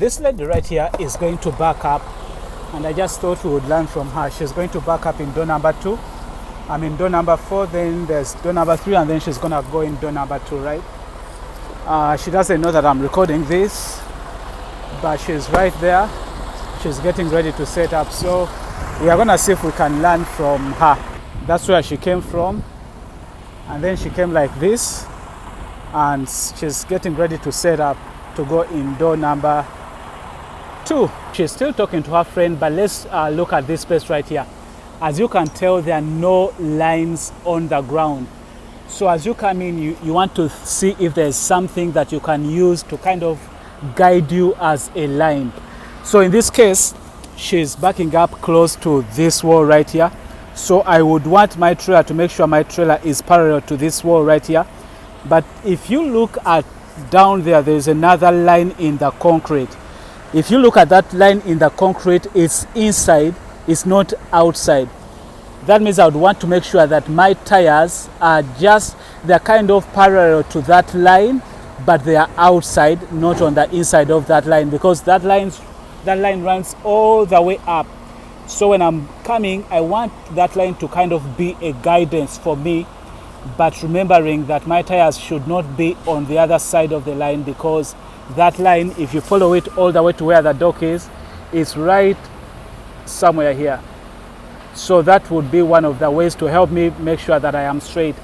This lady right here is going to back up, and I just thought we would learn from her. She's going to back up in door number 2. I'm in door number 4, then there's door number 3, and then she's gonna go in door number 2, right? She doesn't know that I'm recording this, but she's right there. She's getting ready to set up, so we are gonna see if we can learn from her. That's where she came from, and then she came like this, and she's getting ready to set up to go in door number 2. She's still talking to her friend, but let's look at this place right here. As you can tell, there are no lines on the ground. So as you come in, you want to see if there's something that you can use to kind of guide you as a line. So in this case, she's backing up close to this wall right here. So I would want my trailer to make sure my trailer is parallel to this wall right here. But if you look at down there, there's another line in the concrete. If you look at that line in the concrete, it's inside, it's not outside. That means I would want to make sure that my tires are they're kind of parallel to that line, but they are outside, not on the inside of that line, because that line runs all the way up. So when I'm coming, I want that line to kind of be a guidance for me, but remembering that my tires should not be on the other side of the line, because that line, if you follow it all the way to where the dock is, it's right somewhere here. So that would be one of the ways to help me make sure that I am straight.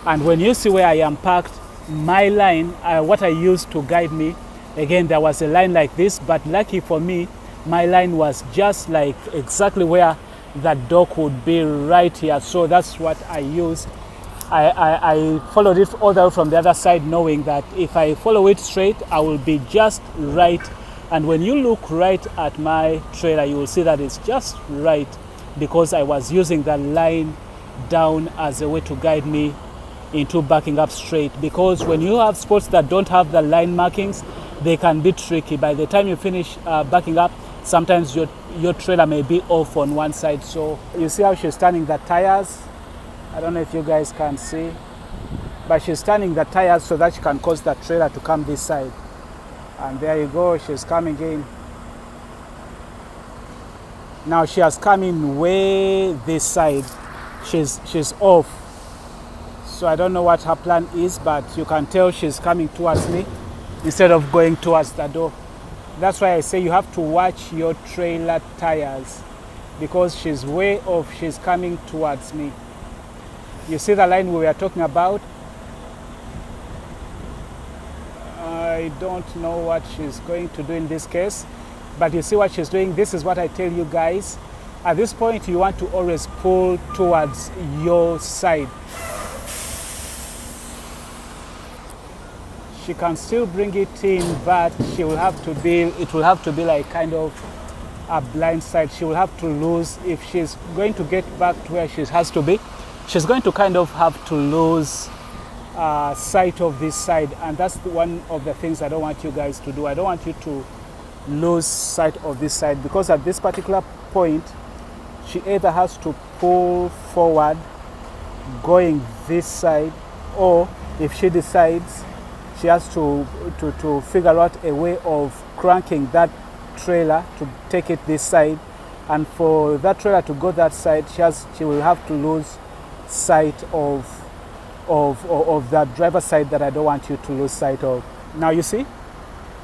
And when you see where I am parked, my line, what I used to guide me, again, there was a line like this, but lucky for me, my line was just like exactly where the dock would be right here. So that's what I used. I followed it all the way from the other side, knowing that if I follow it straight, I will be just right. And when you look right at my trailer, you will see that it's just right, because I was using the line down as a way to guide me into backing up straight. Because when you have spots that don't have the line markings, they can be tricky. By the time you finish backing up, sometimes your trailer may be off on one side. So you see how she's turning the tires? I don't know if you guys can see, but she's turning the tires so that she can cause the trailer to come this side. And there you go, she's coming in. Now she has come in way this side. She's off. So I don't know what her plan is, but you can tell she's coming towards me instead of going towards the door. That's why I say you have to watch your trailer tires, because she's way off. She's coming towards me. You see the line we were talking about? I don't know what she's going to do in this case, but you see what she's doing. This is what I tell you guys. At this point, you want to always pull towards your side. She can still bring it in, but it will have to be like kind of a blind side. She will have to lose, if she's going to get back to where she has to be, she's going to kind of have to lose sight of this side. And that's one of the things I don't want you guys to do. I don't want you to lose sight of this side, because at this particular point, she either has to pull forward going this side, or if she decides, she has to figure out a way of cranking that trailer to take it this side. And for that trailer to go that side, she will have to lose sight of that driver's side that I don't want you to lose sight of. Now you see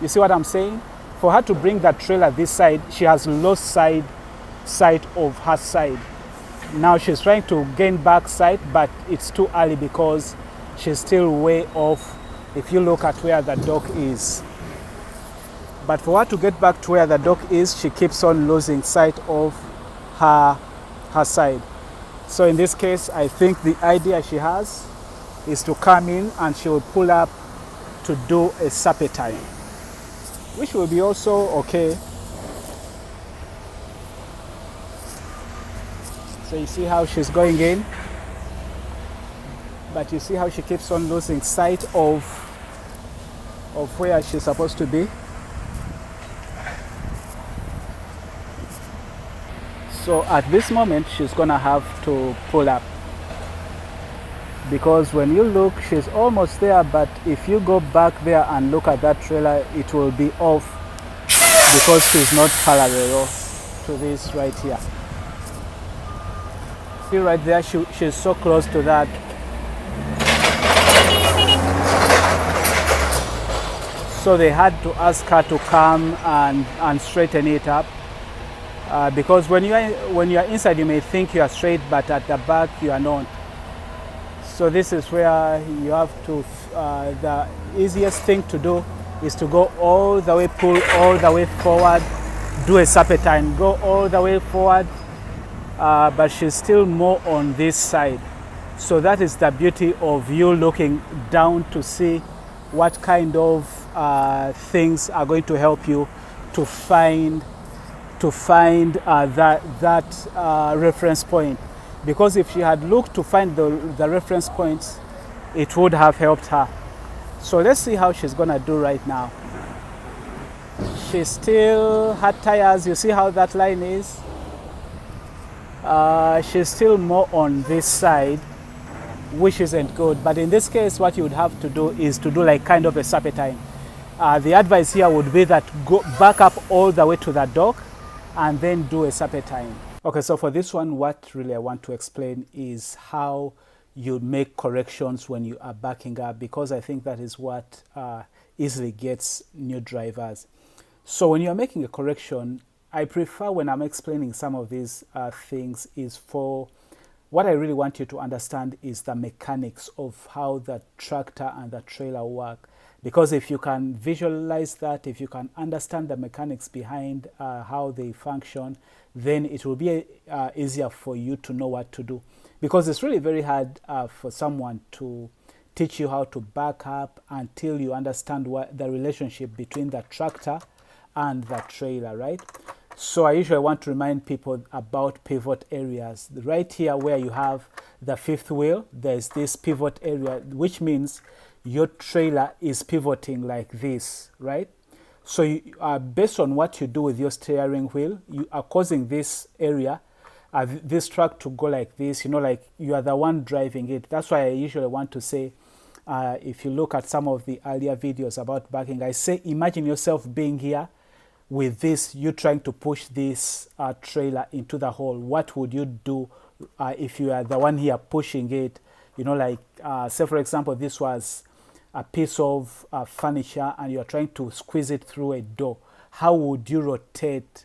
what I'm saying? For her to bring that trailer this side, she has lost sight of her side. Now she's trying to gain back sight, but it's too early because she's still way off if you look at where the dock is. But for her to get back to where the dock is, she keeps on losing sight of her side. So in this case, I think the idea she has is to come in and she will pull up to do a serpentine, which will be also okay. So you see how she's going in, but you see how she keeps on losing sight of where she's supposed to be. So at this moment, she's gonna have to pull up, because when you look, she's almost there, but if you go back there and look at that trailer, it will be off. because she's not parallel to this right here. See right there, she's so close to that. So they had to ask her to come and straighten it up. Because when you are inside, you may think you are straight, but at the back you are not. So this is where you have to, the easiest thing to do is to go all the way, pull all the way forward, do a serpentine, go all the way forward, but she's still more on this side. So that is the beauty of you looking down to see what kind of things are going to help you to find that reference point. Because if she had looked to find the reference points, it would have helped her. So let's see how she's gonna do right now. She's still, her tires, you see how that line is? She's still more on this side, which isn't good. But in this case, what you would have to do is to do like kind of a serpentine. The advice here would be that go back up all the way to the dock and then do a serpentine. Okay, so for this one, what really I want to explain is how you make corrections when you are backing up, because I think that is what easily gets new drivers. So when you're making a correction, I prefer, when I'm explaining some of these things, is for what I really want you to understand is the mechanics of how the tractor and the trailer work. Because if you can visualize that, if you can understand the mechanics behind how they function, then it will be easier for you to know what to do. Because it's really very hard for someone to teach you how to back up until you understand what the relationship between the tractor and the trailer, right? So I usually want to remind people about pivot areas. Right here where you have the fifth wheel, there's this pivot area, which means your trailer is pivoting like this, right? So you, based on what you do with your steering wheel, you are causing this area, this truck to go like this, you know, like you are the one driving it. That's why I usually want to say, if you look at some of the earlier videos about backing, I say, imagine yourself being here with this, you trying to push this trailer into the hole. What would you do if you are the one here pushing it? You know, like, say for example, this was a piece of furniture and you're trying to squeeze it through a door. How would you rotate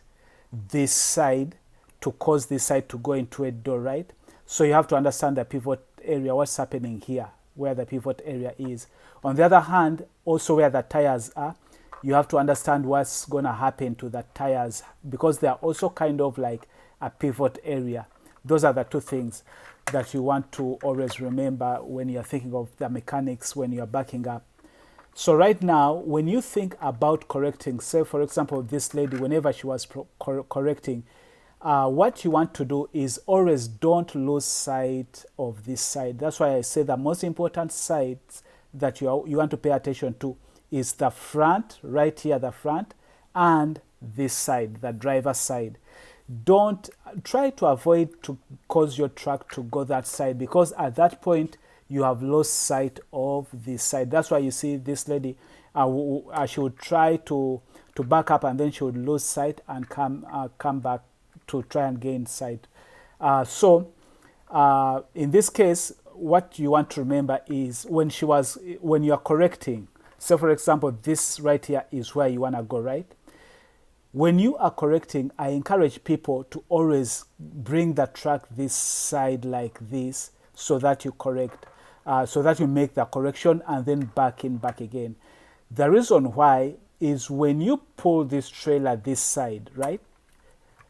this side to cause this side to go into a door, right? So you have to understand the pivot area, what's happening here, where the pivot area is. On the other hand, also where the tires are, you have to understand what's going to happen to the tires, because they are also kind of like a pivot area. Those are the two things that you want to always remember when you're thinking of the mechanics when you're backing up. So right now, when you think about correcting, say for example, this lady, whenever she was correcting, what you want to do is always don't lose sight of this side. That's why I say the most important sides that you want to pay attention to is the front, right here, the front, and this side, the driver's side. Don't try to avoid to cause your truck to go that side, because at that point you have lost sight of this side. That's why you see this lady, she would try to back up and then she would lose sight and come back to try and gain sight. So in this case, what you want to remember is when you are correcting. So for example, this right here is where you want to go, right? When you are correcting, I encourage people to always bring the truck this side like this so that you correct, so that you make the correction and then back again. The reason why is when you pull this trailer this side, right?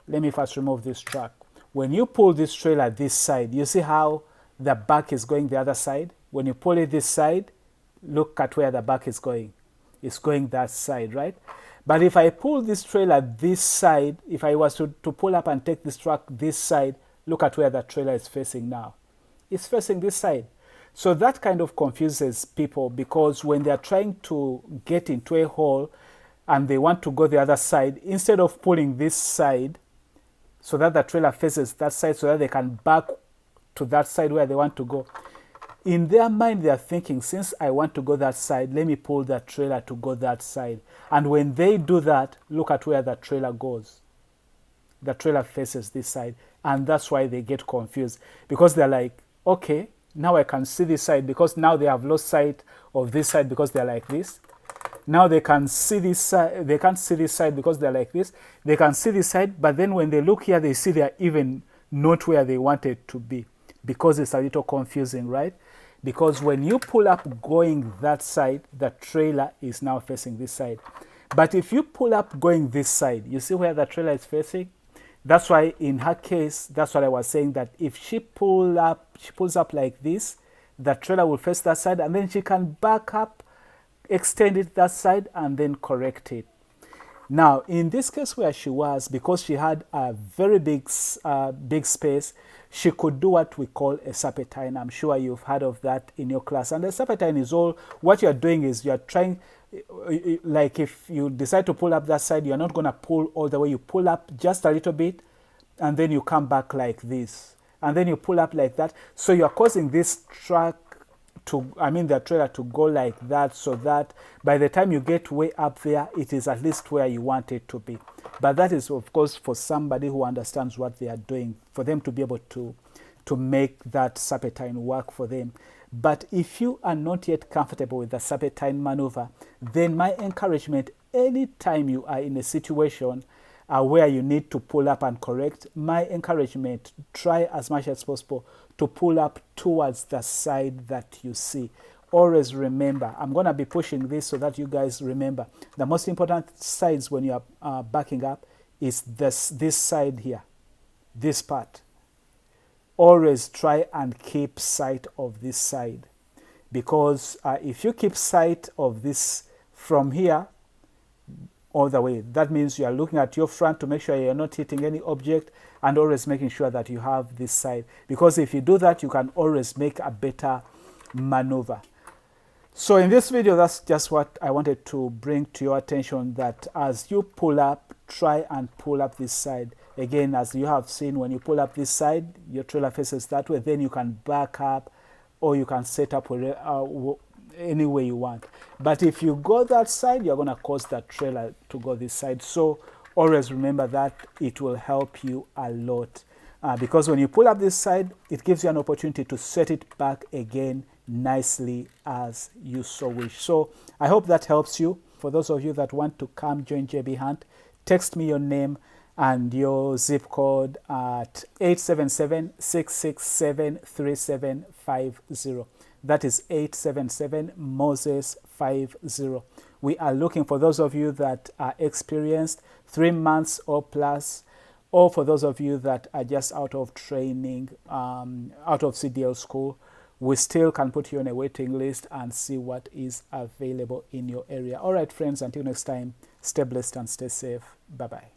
Let me first remove this truck. When you pull this trailer this side, you see how the back is going the other side? When you pull it this side, look at where the back is going. It's going that side, right? But if I pull this trailer this side, if I was to pull up and take this truck this side, look at where the trailer is facing now. It's facing this side. So that kind of confuses people, because when they're trying to get into a hole and they want to go the other side, instead of pulling this side so that the trailer faces that side so that they can back to that side where they want to go, in their mind, they are thinking, since I want to go that side, let me pull that trailer to go that side. And when they do that, look at where the trailer goes. The trailer faces this side. And that's why they get confused. Because they're like, okay, now I can see this side. Because now they have lost sight of this side because they're like this. Now they can see this side. They can't see this side because they're like this. They can see this side. But then when they look here, they see they're even not where they wanted to be. Because it's a little confusing, right? Because when you pull up going that side, the trailer is now facing this side. But if you pull up going this side, you see where the trailer is facing? That's why in her case, that's what I was saying, that if she pulls up like this, the trailer will face that side, and then she can back up, extend it that side, and then correct it. Now, in this case where she was, because she had a very big space, she could do what we call a serpentine. I'm sure you've heard of that in your class. And the serpentine is all, what you're doing is you're trying, like if you decide to pull up that side, you're not going to pull all the way. You pull up just a little bit, and then you come back like this. And then you pull up like that. So you're causing this truck the trailer to go like that, so that by the time you get way up there, it is at least where you want it to be. But that is, of course, for somebody who understands what they are doing, for them to be able to make that serpentine work for them. But if you are not yet comfortable with the serpentine maneuver, then my encouragement, anytime you are in a situation where you need to pull up and correct, my encouragement, try as much as possible to pull up towards the side that you see. Always remember, I'm going to be pushing this so that you guys remember, the most important sides when you are backing up is this side here, this part. Always try and keep sight of this side, because if you keep sight of this from here all the way, that means you are looking at your front to make sure you're not hitting any object, and always making sure that you have this side, because if you do that, you can always make a better maneuver. So in this video, that's just what I wanted to bring to your attention, that as you pull up, try and pull up this side. Again, as you have seen, when you pull up this side, your trailer faces that way, then you can back up, or you can set up any way you want. But if you go that side, you're going to cause that trailer to go this side. So always remember that. It will help you a lot. Because when you pull up this side, it gives you an opportunity to set it back again nicely as you so wish. So I hope that helps you. For those of you that want to come join JB Hunt, text me your name and your zip code at 877-667-3750. That is 877-Moses50. We are looking for those of you that are experienced, 3 months or plus, or for those of you that are just out of training, out of CDL school. We still can put you on a waiting list and see what is available in your area. All right, friends, until next time, stay blessed and stay safe. Bye-bye.